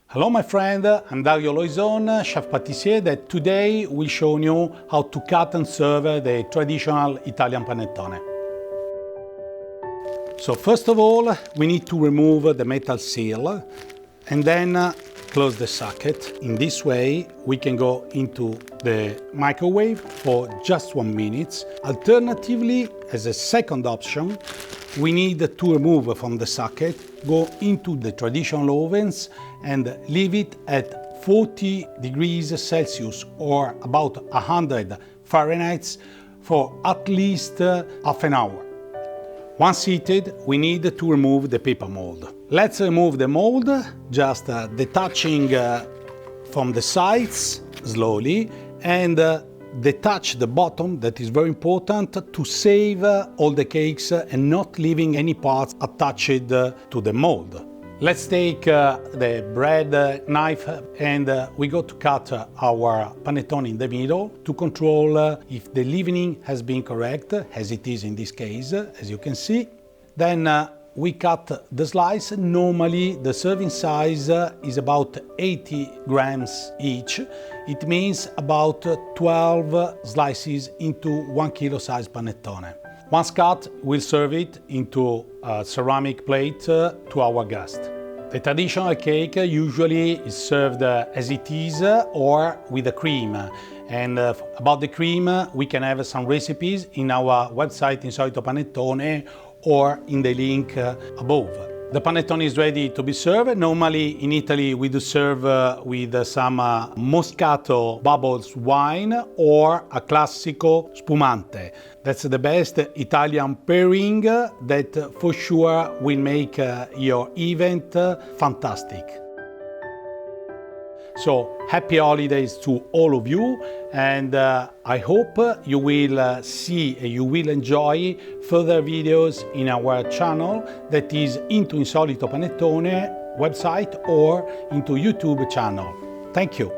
Hello my friend, I'm Dario Loison, chef patissier, that today will show you how to cut and serve the traditional Italian panettone. So first of all, we need to remove the metal seal and then close the socket. In this way, we can go into the microwave for just 1 minute. Alternatively, as a second option, we need to remove from the socket, go into the traditional ovens and leave it at 40 degrees Celsius or about 100 Fahrenheit for at least half an hour. Once heated, we need to remove the paper mold. Let's remove the mold, just detaching from the sides slowly and detach the bottom, that is very important, to save all the cakes and not leaving any parts attached to the mold. Let's take the bread knife and we go to cut our panettone in the middle to control if the leavening has been correct, as it is in this case, as you can see. Then we cut the slice. Normally the serving size is about 80 grams each. It means about 12 slices into 1 kilo size panettone. Once cut, we'll serve it into a ceramic plate to our guest. The traditional cake usually is served as it is or with a cream. And about the cream, we can have some recipes in our website Insolito Panettone or in the link above. The panettone is ready to be served. Normally in Italy we do serve with some Moscato bubbles wine or a Classico spumante. That's the best Italian pairing that for sure will make your event fantastic. So happy holidays to all of you, and I hope you will see and you will enjoy further videos in our channel that is into Insolito Panettone website or into YouTube channel. Thank you.